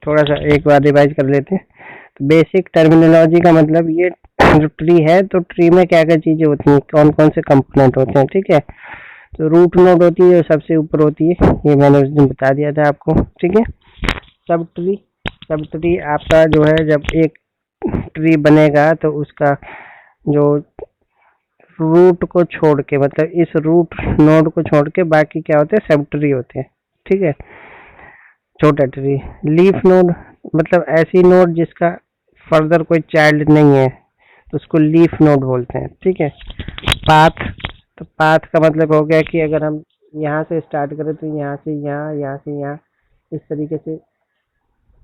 थोड़ा सा एक बार रिवाइज कर लेते हैं। तो बेसिक टर्मिनोलॉजी का मतलब ये जो ट्री है, तो ट्री में क्या क्या चीजें होती हैं, कौन कौन से कंपोनेंट होते हैं, ठीक है। तो रूट नोड होती है जो सबसे ऊपर होती है, ये मैंने उस दिन बता दिया था आपको, ठीक है। सब ट्री आपका जो है, जब एक ट्री बनेगा तो उसका जो रूट को छोड़ के, मतलब इस रूट नोड को छोड़ के बाकी क्या होते हैं, सब ट्री होते हैं, ठीक है। छोटा ट्री। लीफ नोड मतलब ऐसी नोड जिसका फर्दर कोई चाइल्ड नहीं है, तो उसको लीफ नोड बोलते हैं, ठीक है। पाथ, तो पाथ का मतलब हो गया कि अगर हम यहाँ से स्टार्ट करें तो यहाँ से यहाँ, यहाँ से यहाँ, इस तरीके से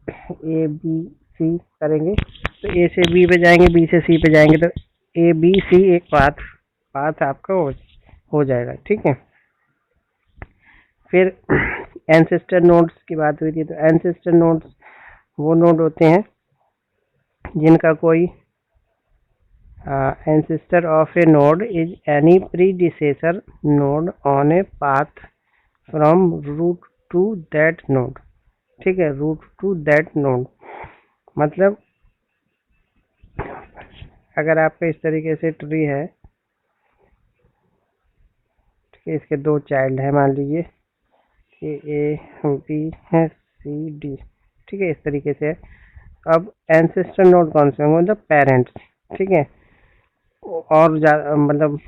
ए बी सी करेंगे, तो ए से बी पे जाएंगे, बी से सी पे जाएंगे, तो ए बी सी एक पाथ आपका हो जाएगा, ठीक है। फिर एंसेस्टर नोड्स की बात हुई थी, तो एंसेस्टर नोड्स वो नोड होते हैं जिनका कोई ancestor of a node is any predecessor node on a path from root to that node, ठीक है। root to that node मतलब अगर आपका इस तरीके से ट्री है, ठीक है, इसके दो चाइल्ड है, मान लीजिए कि ए बी है, सी डी, ठीक है, इस तरीके से। अब एंसेस्टर नोड कौन से होंगे, मतलब पेरेंट्स, ठीक है, और मतलब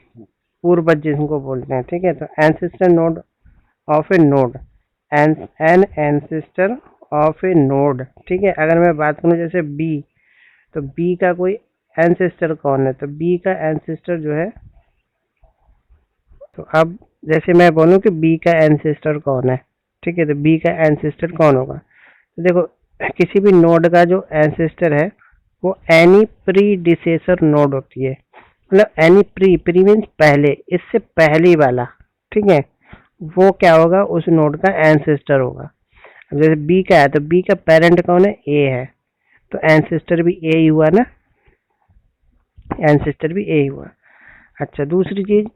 पूर्वज जिनको बोलते हैं, ठीक है। तो ancestor node of a node, N ancestor of a node, ठीक है। अगर मैं बात करूं जैसे बी, तो बी का कोई एंसेस्टर कौन है, तो बी का एंसेस्टर जो है, तो अब जैसे मैं बोलूं कि बी का एंसेस्टर कौन है, ठीक है, तो बी का एंसेस्टर कौन होगा, तो देखो किसी भी नोड का जो एंसेस्टर है वो एनी प्रीडिसेसर नोड होती है, मतलब एनी प्री मीन्स पहले, इससे पहले वाला, ठीक है, वो क्या होगा, उस नोड का एंसेस्टर होगा। अब जैसे बी का है, तो बी का पेरेंट कौन है, ए है, तो एंसेस्टर भी ए ही हुआ ना, एंसेस्टर भी ए ही हुआ। अच्छा, दूसरी चीज,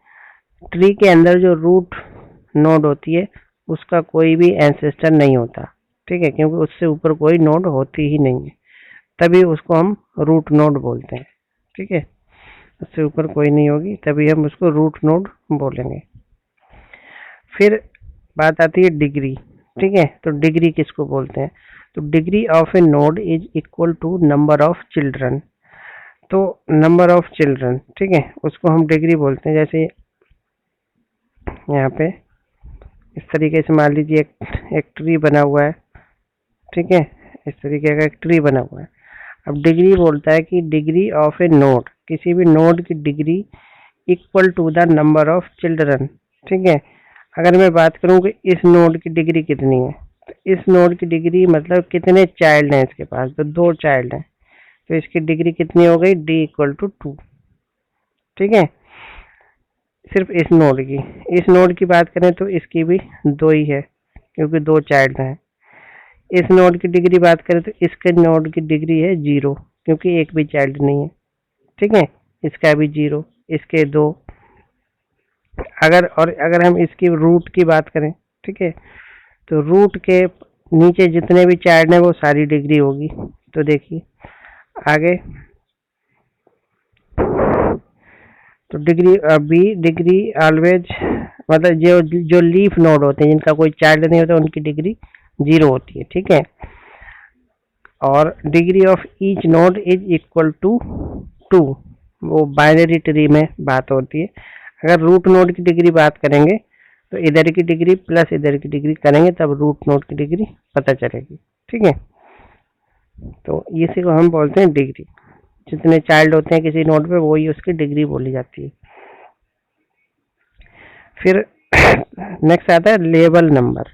ट्री के अंदर जो रूट नोड होती है उसका कोई भी एंसेस्टर नहीं होता, ठीक है, क्योंकि उससे ऊपर कोई नोड होती ही नहीं है, तभी उसको हम रूट नोड बोलते हैं, ठीक है। उससे ऊपर कोई नहीं होगी, तभी हम उसको रूट नोड बोलेंगे। फिर बात आती है डिग्री, ठीक है। तो डिग्री किसको बोलते हैं, तो degree of a node is equal to number of children, तो नंबर ऑफ चिल्ड्रन, ठीक है, उसको हम डिग्री बोलते हैं। जैसे यहाँ पे इस तरीके से मान लीजिए एक ट्री बना हुआ है, ठीक है, इस तरीके का एक ट्री बना हुआ है। अब डिग्री बोलता है कि डिग्री ऑफ ए नोड, किसी भी नोड की degree equal to the number of children, ठीक है। अगर मैं बात करूं कि इस नोड की डिग्री कितनी है, तो इस नोड की डिग्री मतलब कितने चाइल्ड हैं इसके पास, तो दो चाइल्ड हैं, तो इसकी डिग्री कितनी हो गई, डी इक्वल टू 2, ठीक है। सिर्फ इस नोड की बात करें तो इसकी भी 2 ही है, क्योंकि 2 चाइल्ड हैं। इस नोड की डिग्री बात करें तो इसके नोड की डिग्री है 0, क्योंकि एक भी चाइल्ड नहीं है, ठीक है। इसका भी 0, इसके 2। अगर हम इसकी रूट की बात करें, ठीक है, तो रूट के नीचे जितने भी चाइल्ड हैं वो सारी डिग्री होगी। तो देखिए आगे, तो डिग्री ऑलवेज, मतलब जो लीफ नोड होते हैं जिनका कोई चाइल्ड नहीं होता उनकी डिग्री 0 होती है, ठीक है। और degree of each node is equal to 2, वो बाइनरी ट्री में बात होती है। अगर रूट नोड की डिग्री बात करेंगे तो इधर की डिग्री प्लस इधर की डिग्री करेंगे तब रूट नोड की डिग्री पता चलेगी, ठीक है। तो इसी को हम बोलते हैं डिग्री, जितने चाइल्ड होते हैं किसी नोड पे वही उसकी डिग्री बोली जाती है। फिर नेक्स्ट आता है लेवल नंबर,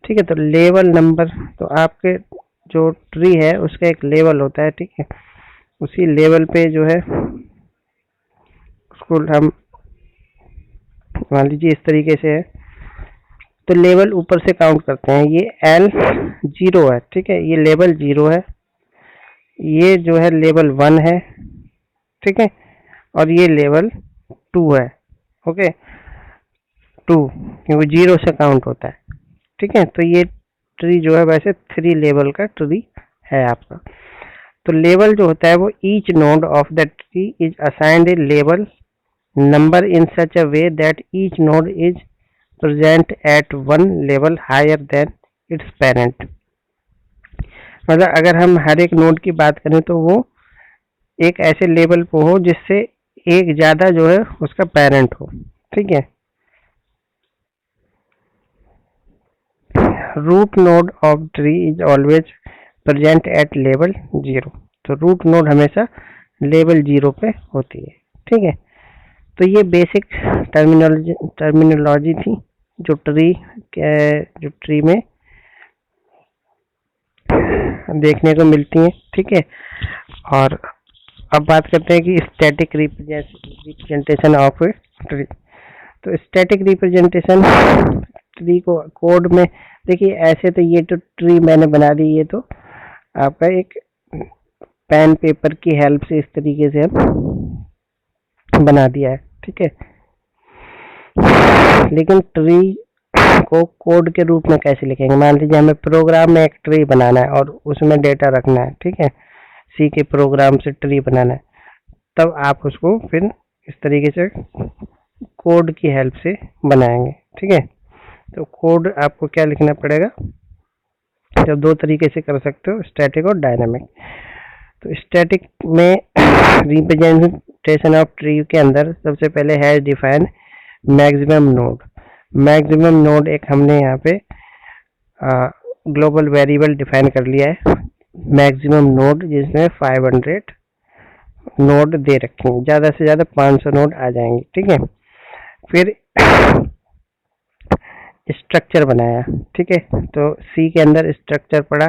ठीक है। तो लेवल नंबर, तो आपके जो ट्री है उसका एक लेवल होता है, ठीक है। उसी लेवल पे जो है उसको हम मान लीजिए इस तरीके से है, तो लेवल ऊपर से काउंट करते हैं। ये L 0 है, ठीक है, ये लेवल 0 है, ये जो है लेवल 1 है, ठीक है, और ये लेवल 2 है, ओके, 2, क्योंकि 0 से काउंट होता है, ठीक है। तो ये ट्री जो है वैसे 3 लेवल का ट्री है आपका। तो लेवल जो होता है वो each node of the tree is assigned a level number in such a way that each node is present at one level higher than its parent. मतलब अगर हम हर एक नोड की बात करें तो वो एक ऐसे लेवल पे हो जिससे एक ज्यादा जो है उसका पेरेंट हो, ठीक है। Root node of tree is always present at level 0। तो रूट नोड हमेशा लेवल 0 पे होती है, ठीक है। तो ये बेसिक टर्मिनोलॉजी थी जो ट्री में देखने को मिलती है, ठीक है। और अब बात करते हैं कि static representation of a tree. तो स्टैटिक रिप्रेजेंटेशन ट्री को कोड में देखिए, ऐसे तो ये तो ट्री मैंने बना दी, ये तो आपका एक पेन पेपर की हेल्प से इस तरीके से हम बना दिया है, ठीक है। लेकिन ट्री को कोड के रूप में कैसे लिखेंगे? मान लीजिए हमें प्रोग्राम में एक ट्री बनाना है और उसमें डेटा रखना है, ठीक है। सी के प्रोग्राम से ट्री बनाना है, तब आप उसको फिर इस तरीके से कोड की हेल्प से बनाएंगे, ठीक है। तो कोड आपको क्या लिखना पड़ेगा? जब 2 तरीके से कर सकते हो, स्टैटिक और डायनामिक। तो स्टैटिक में रिप्रेजेंटेशन ऑफ ट्री के अंदर सबसे पहले है define maximum node. Maximum node एक हमने यहाँ पे ग्लोबल वेरिएबल डिफाइन कर लिया है, मैक्सिमम नोड, जिसमें 500 नोड दे रखे हैं, ज़्यादा से ज़्यादा 500 नोड आ जाएंगे, ठीक है। फिर स्ट्रक्चर बनाया, ठीक है। तो सी के अंदर स्ट्रक्चर पड़ा,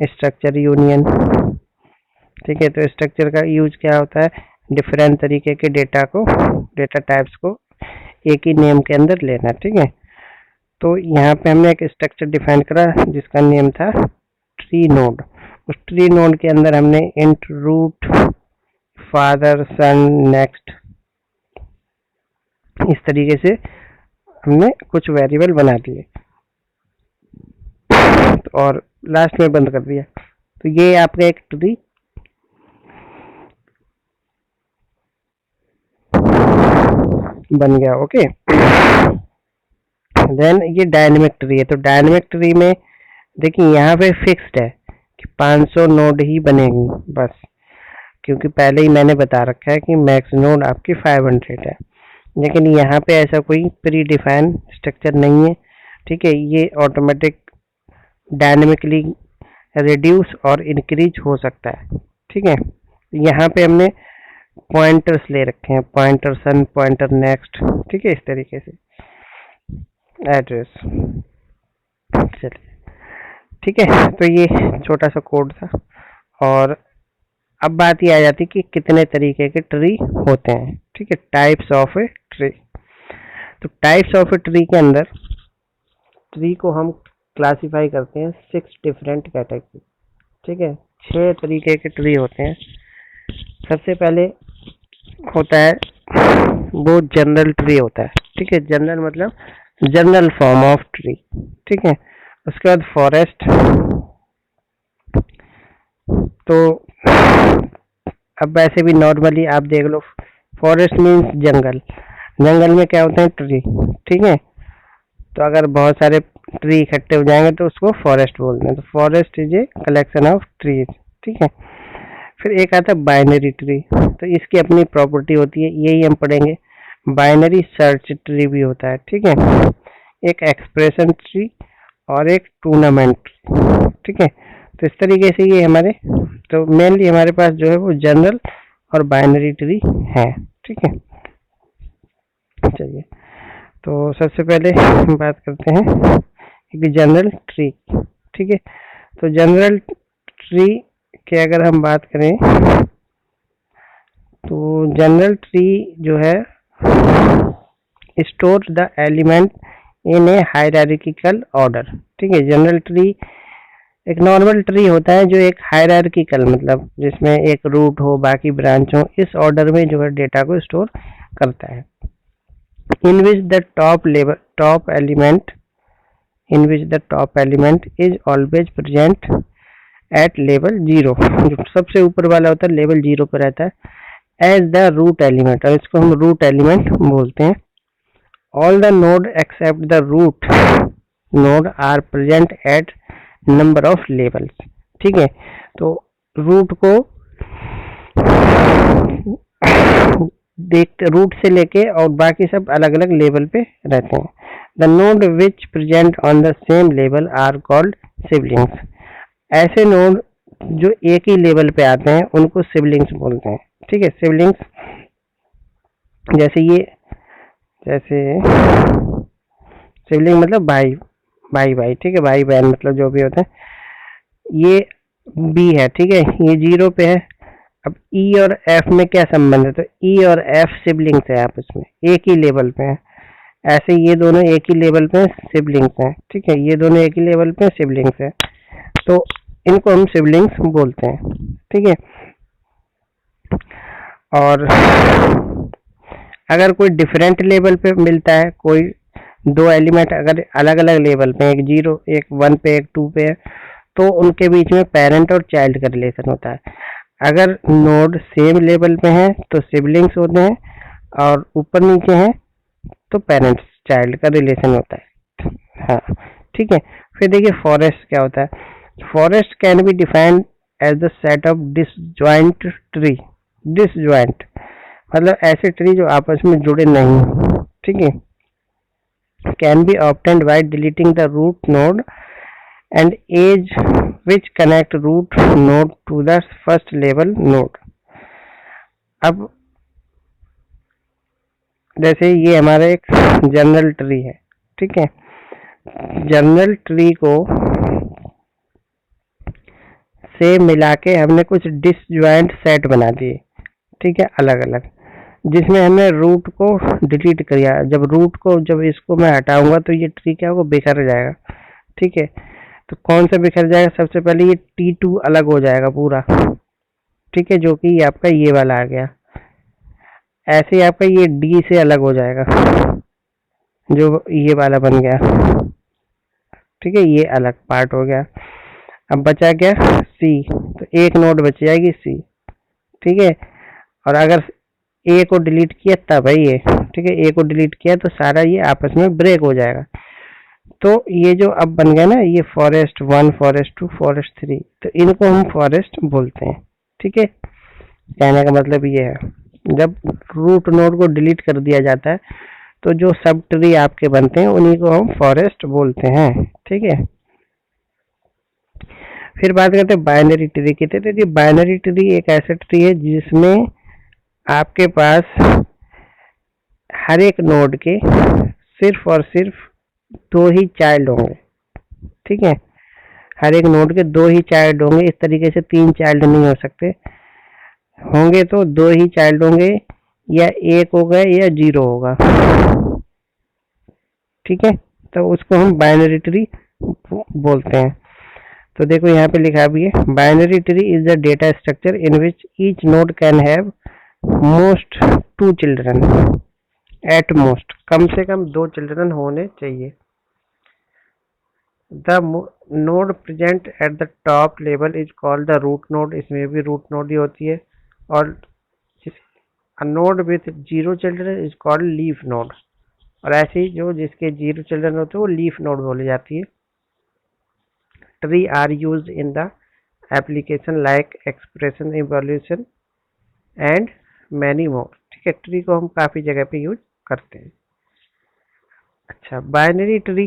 स्ट्रक्चर यूनियन, ठीक है। तो स्ट्रक्चर का यूज क्या होता है? डिफरेंट तरीके के डेटा टाइप्स को एक ही नेम के अंदर लेना, ठीक है। तो यहाँ पे हमने एक स्ट्रक्चर डिफाइन करा जिसका नेम था ट्री नोड। उस ट्री नोड के अंदर हमने इंट रूट, फादर, सन, नेक्स्ट, इस तरीके से हमने कुछ वेरिएबल बना दिए और लास्ट में बंद कर दिया। तो ये आपका एक ट्री बन गया, ओके। देन ये डायनेमिक ट्री है। तो डायनेमिक ट्री में देखिए यहाँ पे फिक्स्ड है कि 500 नोड ही बनेगी बस, क्योंकि पहले ही मैंने बता रखा है कि मैक्स नोड आपकी 500 है। लेकिन यहाँ पे ऐसा कोई प्री डिफाइन स्ट्रक्चर नहीं है, ठीक है। ये ऑटोमेटिक डायनेमिकली रिड्यूस और इंक्रीज हो सकता है, ठीक है। यहाँ पे हमने पॉइंटर्स ले रखे हैं, पॉइंटर सन, पॉइंटर नेक्स्ट, ठीक है, इस तरीके से एड्रेस। चलिए, ठीक है। तो ये छोटा सा कोड था। और अब बात ये आ जाती है कि कितने तरीके के ट्री होते हैं, ठीक है। Types of a tree. तो टाइप्स ऑफ ए ट्री के अंदर ट्री को हम क्लासिफाई करते हैं 6 डिफरेंट कैटेगरी, ठीक है। 6 तरीके के ट्री होते हैं। सबसे पहले होता है वो जनरल ट्री होता है, ठीक है। जनरल मतलब जनरल फॉर्म ऑफ ट्री, ठीक है। उसके बाद फॉरेस्ट। तो अब वैसे भी नॉर्मली आप देख लो, फॉरेस्ट मीन्स जंगल। जंगल में क्या होते हैं? ट्री, ठीक है। तो अगर बहुत सारे ट्री इकट्ठे हो जाएंगे तो उसको फॉरेस्ट बोलते हैं। तो forest is a collection of trees, ठीक है। फिर एक आता है बाइनरी ट्री। तो इसकी अपनी प्रॉपर्टी होती है, यही हम पढ़ेंगे। बाइनरी सर्च ट्री भी होता है, ठीक है। एक एक्सप्रेशन ट्री और एक टूर्नामेंट, ठीक है। तो इस तरीके से ये हमारे, तो मेनली हमारे पास जो है वो जनरल और बाइनरी ट्री है, ठीक है। चलिए, तो सबसे पहले हम बात करते हैं एक जनरल ट्री, ठीक है। तो जनरल ट्री की अगर हम बात करें तो जनरल ट्री जो है store the element in A hierarchical order, ठीक है। जनरल ट्री एक नॉर्मल ट्री होता है जो एक हायरार्किकल, मतलब जिसमें एक रूट हो, बाकी ब्रांच हो, इस ऑर्डर में जो है डेटा को स्टोर करता है। In which the top element in which the top element is always present at level 0, जो सबसे ऊपर वाला होता है लेवल 0 पर रहता है, as the root element, और इसको हम रूट एलिमेंट बोलते हैं. All the node except the root node are present at number of levels. ठीक है, तो रूट को देखते, रूट से लेके और बाकी सब अलग अलग लेवल पे रहते हैं. The node which present on the same level are called siblings. ऐसे नोड जो एक ही लेवल पे आते हैं उनको सिबलिंग्स बोलते हैं. ठीक है, सिबलिंग्स जैसे ये, जैसे सिबलिंग मतलब भाई भाई भाई. ठीक है, भाई बहन मतलब जो भी होता है. ये बी है, ठीक है, ये 0 पे है. अब ई और एफ में क्या संबंध है, तो ई और एफ सिबलिंग्स है आपस में, एक ही लेवल पे हैं. ऐसे ये दोनों एक ही लेवल पे सिबलिंग्स हैं. ठीक है, ये दोनों एक ही लेवल पे सिबलिंग्स हैं, तो इनको हम सिबलिंग्स बोलते हैं. ठीक है, और अगर कोई डिफरेंट लेवल पे मिलता है, कोई दो एलिमेंट अगर अलग अलग लेवल पे, एक 0 एक 1 पे एक 2 पे है, तो उनके बीच में पेरेंट और चाइल्ड का रिलेशन होता है. अगर नोड सेम लेवल पे हैं तो सिबलिंग्स होते हैं, और ऊपर नीचे हैं तो पेरेंट्स चाइल्ड का रिलेशन होता है. हाँ, ठीक है. फिर देखिए फॉरेस्ट क्या होता है. Forest can be defined as the set of disjoint tree. Disjoint मतलब ऐसे ट्री जो आपस में जुड़े नहीं. ठीक है, can be obtained by deleting the root node and edge which connect root node to the first level node. अब जैसे ये हमारा एक जनरल ट्री है. ठीक है, जनरल ट्री को से मिला के हमने कुछ डिसजॉइंट सेट बना दिए. ठीक है, अलग अलग, जिसमें हमने रूट को डिलीट किया. जब इसको मैं हटाऊंगा तो ये ट्री क्या होगा, बिखर जाएगा. ठीक है, तो कौन सा बिखर जाएगा, सबसे पहले ये T2 अलग हो जाएगा पूरा. ठीक है, जो कि आपका ये वाला आ गया. ऐसे ही आपका ये D से अलग हो जाएगा, जो ये वाला बन गया. ठीक है, ये अलग पार्ट हो गया. अब बचा क्या, C, तो एक नोड बच जाएगी C. ठीक है, और अगर A को डिलीट किया तब है ये. ठीक है, A को डिलीट किया तो सारा ये आपस में ब्रेक हो जाएगा. तो ये जो अब बन गया ना, ये फॉरेस्ट 1, फॉरेस्ट 2, फॉरेस्ट 3, तो इनको हम फॉरेस्ट बोलते हैं. ठीक है, कहने का मतलब ये है, जब रूट नोड को डिलीट कर दिया जाता है तो जो सब ट्री आपके बनते हैं उन्हीं को हम फॉरेस्ट बोलते हैं. ठीक है, फिर बात करते हैं बाइनरी ट्री की. तो ये बाइनरी ट्री एक ऐसा ट्री है जिसमें आपके पास हर एक नोड के सिर्फ और सिर्फ 2 ही चाइल्ड होंगे. ठीक है, हर एक नोड के 2 ही चाइल्ड होंगे. इस तरीके से 3 चाइल्ड नहीं हो सकते. होंगे तो 2 ही चाइल्ड होंगे, या 1 होगा या 0 होगा. ठीक है, तो उसको हम बाइनरी ट्री बोलते हैं. तो देखो यहाँ पे लिखा भी है, binary tree is the data structure in which each node can have most 2 children. At most, कम से कम 2 चिल्ड्रन होने चाहिए. The node present at the top level is called the root node. इसमें भी रूट नोड ही होती है. और a node with 0 children is called leaf node. और ऐसे ही जो जिसके 0 चिल्ड्रन होते हैं वो लीफ नोड बोली जाती है. Tree are used in the application like expression, evolution and many more. ठीक है, ट्री को हम काफ़ी जगह पे यूज करते हैं. अच्छा, बाइनरी ट्री.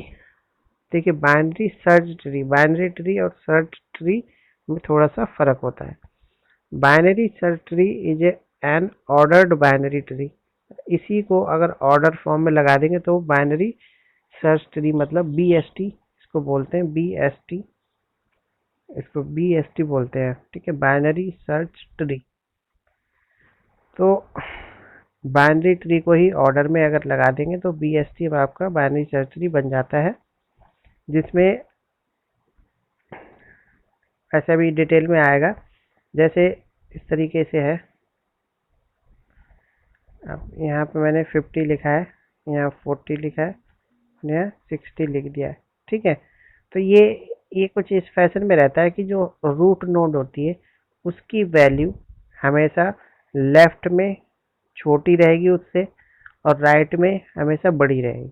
देखिए binary search tree, binary tree और सर्च ट्री में थोड़ा सा फर्क होता है. Binary search tree is an ordered binary tree. इसी को अगर ऑर्डर फॉर्म में लगा देंगे तो बाइनरी सर्च ट्री मतलब BST इसको बोलते हैं. BST, इसको BST बोलते हैं. ठीक है, बाइनरी सर्च ट्री. तो बाइनरी ट्री को ही ऑर्डर में अगर लगा देंगे तो BST में आपका बाइनरी सर्च ट्री बन जाता है, जिसमें ऐसा भी डिटेल में आएगा. जैसे इस तरीके से है. अब यहाँ पे मैंने 50 लिखा है, यहाँ 40 लिखा है, यहाँ 60 लिख दिया है. ठीक है। तो ये कुछ इस फैशन में रहता है कि जो रूट नोड होती है उसकी वैल्यू हमेशा लेफ्ट में छोटी रहेगी उससे, और राइट में हमेशा बड़ी रहेगी,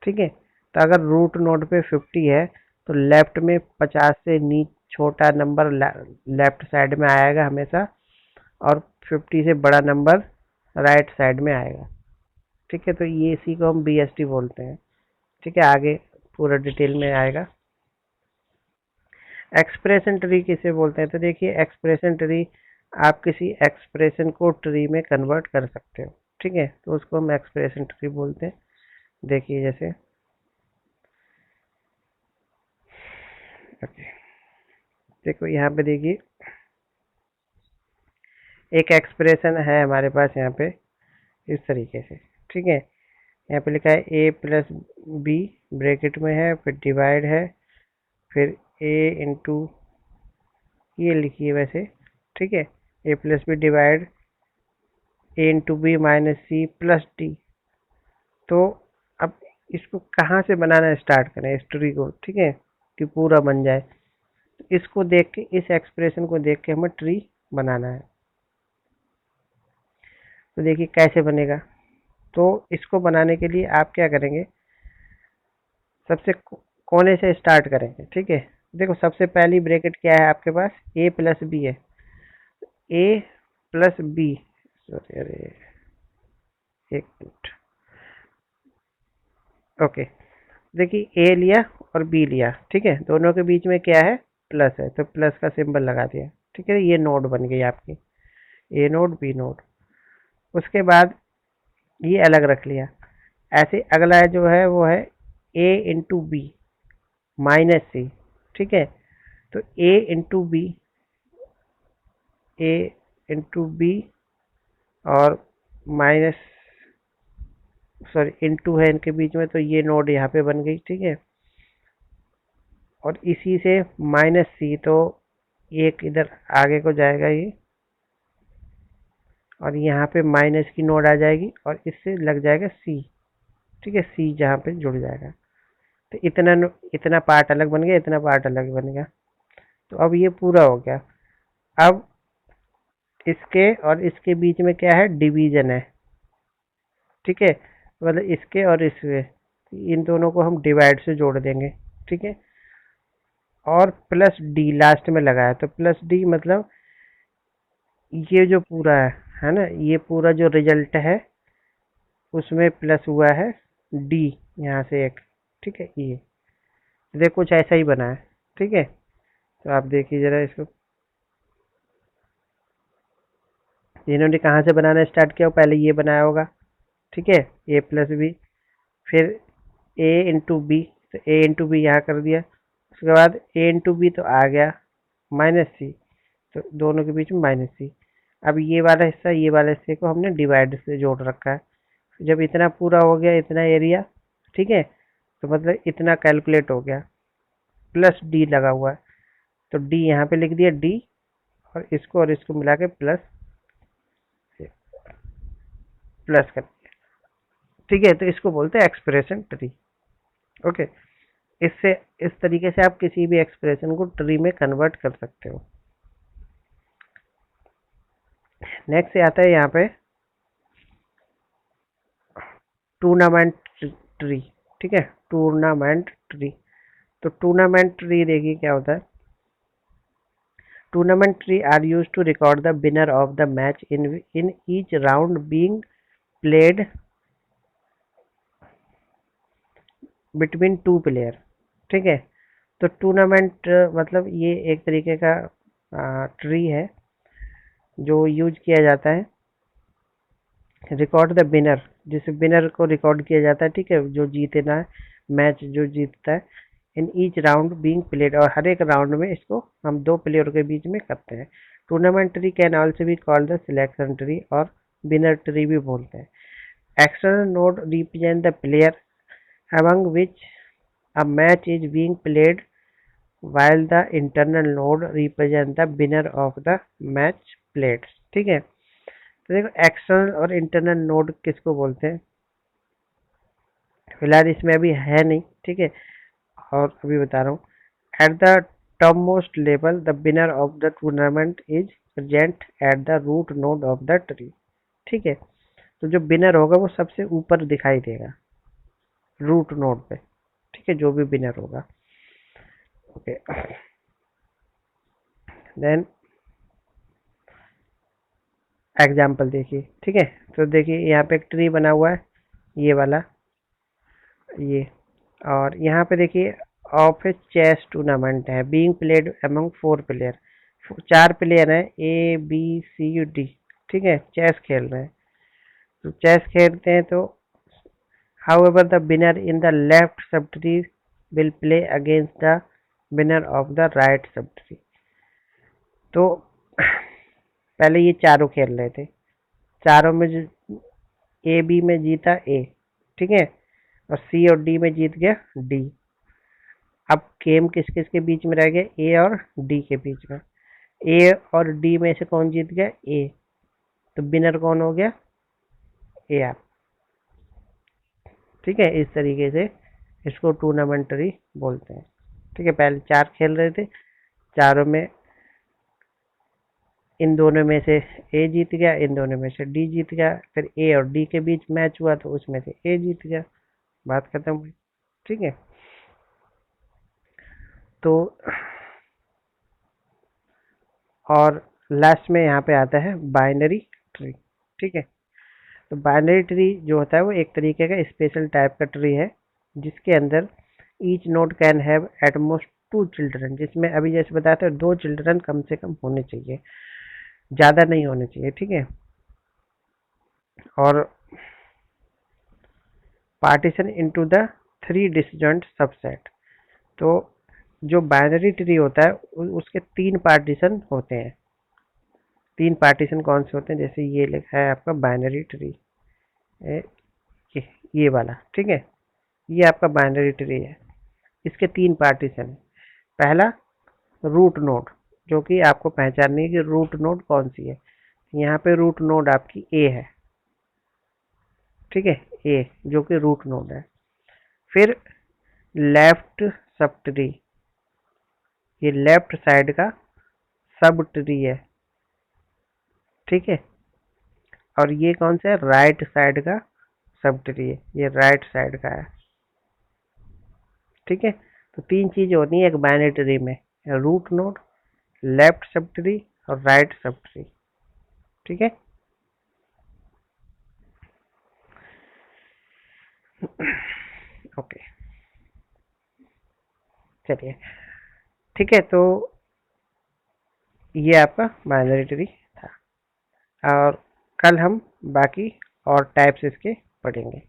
ठीक है। तो अगर रूट नोड पे 50 है तो लेफ्ट में 50 से नीचे छोटा नंबर लेफ्ट साइड में आएगा हमेशा, और 50 से बड़ा नंबर राइट साइड में आएगा, ठीक है। तो ये इसी को हम बीएसटी बोलते हैं, ठीक है। आगे पूरा डिटेल में आएगा। एक्सप्रेशन ट्री किसे बोलते हैं? तो देखिए, एक्सप्रेशन ट्री, आप किसी एक्सप्रेशन को ट्री में कन्वर्ट कर सकते हो, ठीक है। तो उसको हम एक्सप्रेशन ट्री बोलते हैं। देखिए जैसे, ओके, देखो यहाँ पे देखिए, एक एक्सप्रेशन है हमारे पास यहाँ पे इस तरीके से, ठीक है। यहाँ पे लिखा है ए प्लस बी, ब्रैकेट में है, फिर डिवाइड है, फिर ए इंटू, ये लिखिए वैसे, ठीक है, A plus B divide A into B minus C plus D. तो अब इसको कहाँ से बनाना स्टार्ट करें इस ट्री को, ठीक है, कि पूरा बन जाए। तो इसको देख के, इस एक्सप्रेशन को देख के हमें ट्री बनाना है। तो देखिए कैसे बनेगा। तो इसको बनाने के लिए आप क्या करेंगे, सबसे कोने से स्टार्ट करेंगे, ठीक है। देखो सबसे पहली ब्रैकेट क्या है आपके पास, ए प्लस बी है, ए प्लस बी, सॉरी, अरे एक मिनट, ओके। देखिए ए लिया और बी लिया, ठीक है, दोनों के बीच में क्या है, प्लस है, तो प्लस का सिंबल लगा दिया, ठीक है। ये नोड बन गई आपकी, ए नोड बी नोड। उसके बाद ये अलग रख लिया। ऐसे अगला जो है वो है ए इंटू बी माइनस सी, ठीक है। तो ए इंटू बी, ए इंटू बी और माइनस, सॉरी इंटू है इनके बीच में, तो ये नोड यहाँ पे बन गई, ठीक है। और इसी से माइनस सी, तो एक इधर आगे को जाएगा ये, और यहाँ पे माइनस की नोड आ जाएगी और इससे लग जाएगा सी, ठीक है, सी जहाँ पे जुड़ जाएगा। तो इतना पार्ट अलग बन गया, इतना पार्ट अलग बन गया। तो अब ये पूरा हो गया। अब इसके और इसके बीच में क्या है, डिवीजन है, ठीक है। मतलब इसके और इसके, इन दोनों को हम डिवाइड से जोड़ देंगे, ठीक है। और प्लस डी लास्ट में लगाया, तो प्लस डी मतलब ये जो पूरा है ना, ये पूरा जो रिजल्ट है उसमें प्लस हुआ है डी, यहाँ से एक, ठीक है। ये देखो कुछ ऐसा ही बना है, ठीक है। तो आप देखिए जरा इसको, इन्होंने कहाँ से बनाना स्टार्ट किया, पहले ये बनाया होगा, ठीक है, ए प्लस बी, फिर ए इंटू बी, तो ए इंटू बी यहाँ कर दिया। उसके बाद ए इंटू बी तो आ गया माइनस सी, तो दोनों के बीच में माइनस सी। अब ये वाला हिस्सा, ये वाले हिस्से को हमने डिवाइड से जोड़ रखा है। जब इतना पूरा हो गया, इतना एरिया, ठीक है, तो मतलब इतना कैलकुलेट हो गया, प्लस डी लगा हुआ है, तो डी यहाँ पे लिख दिया डी, और इसको मिला के प्लस प्लस कर दिया, ठीक है। तो इसको बोलते हैं एक्सप्रेशन ट्री, ओके। इससे, इस तरीके से आप किसी भी एक्सप्रेशन को ट्री में कन्वर्ट कर सकते हो। नेक्स्ट आता है यहाँ पे टूर्नामेंट ट्री, ठीक है, टूर्नामेंट ट्री। तो टूर्नामेंट ट्री देखिए क्या होता है। Tournament tree are use to record the winner of the match in each round being played between two player, ठीक है। तो टूर्नामेंट मतलब ये एक तरीके का ट्री है जो यूज किया जाता है, रिकॉर्ड द विनर, जिस विनर को रिकॉर्ड किया जाता है, ठीक है, जो जीतना है, मैच जो जीतता है, इन ईच राउंड बीइंग प्लेड, और हर एक राउंड में इसको हम दो प्लेयर के बीच में करते हैं। Tournament tree can also be called the selection tree और विनर ट्री भी बोलते हैं। External node represent the player among which a match is being played, while the internal node represent the winner of the match played, ठीक है। तो देखो external और internal node किसको बोलते हैं, फिलहाल इसमें अभी है नहीं, ठीक है। और अभी बता रहा हूँ, at the top most level the winner of the tournament is present at the root node of the tree. ठीक है, तो जो विनर होगा वो सबसे ऊपर दिखाई देगा रूट नोड पे। ठीक है, जो भी विनर होगा। ओके, देन एग्जाम्पल देखिए। ठीक है, तो देखिए यहाँ पे एक ट्री बना हुआ है, ये वाला, ये, और यहाँ पे देखिए ऑफ ए चेस टूर्नामेंट है being played among 4 player. 4 player हैं, ए बी सी डी। ठीक है, चेस खेल रहे हैं। तो चेस खेलते हैं तो however the winner in the left subtree will play against the winner of the right subtree। तो पहले ये चारों खेल रहे थे, चारों में ए बी में जीता ए, ठीक है, और सी और डी में जीत गया डी। अब गेम किस किस के बीच में रह गया, ए और डी के बीच में। ए और डी में से कौन जीत गया, ए, तो विनर कौन हो गया, ए आप। ठीक है, इस तरीके से इसको टूर्नामेंटरी बोलते हैं। ठीक है, पहले 4 खेल रहे थे, चारों में इन दोनों में से ए जीत गया, इन दोनों में से डी जीत गया, फिर ए और डी के बीच मैच हुआ तो उसमें से ए जीत गया, बात खत्म हुई। ठीक है, तो और लास्ट में यहाँ पे आता है बाइनरी ट्री। ठीक है, तो बाइनरी ट्री जो होता है वो एक तरीके का स्पेशल टाइप का ट्री है, जिसके अंदर each node can have at most 2 children, जिसमें अभी जैसे बताया था 2 चिल्ड्रन कम से कम होने चाहिए, ज़्यादा नहीं होने चाहिए। ठीक है, और partition into the 3 disjoint subset. तो जो बाइनरी ट्री होता है उसके 3 पार्टीशन होते हैं। 3 पार्टीशन कौन से होते हैं, जैसे ये लिखा है आपका बाइनरी ट्री, ये वाला। ठीक है, ये आपका बाइनरी ट्री है, इसके 3 पार्टीशन है। पहला रूट नोड, जो कि आपको पहचाननी है कि रूट नोड कौन सी है। यहाँ पे रूट नोड आपकी ए है। ठीक है, ए जो कि रूट नोड है। फिर लेफ्ट सब ट्री, ये लेफ्ट साइड का सब ट्री है। ठीक है, और ये कौन सा है, राइट साइड का सब ट्री है, ये राइट साइड का है। ठीक है, तो 3 चीजें होती हैं एक बाइनरी ट्री में, root node, left sub tree और राइट सब ट्री। ठीक है, ओके, चलिए। ठीक है, तो ये आपका बाइनरी ट्री था, और कल हम बाकी और टाइप्स इसके पढ़ेंगे।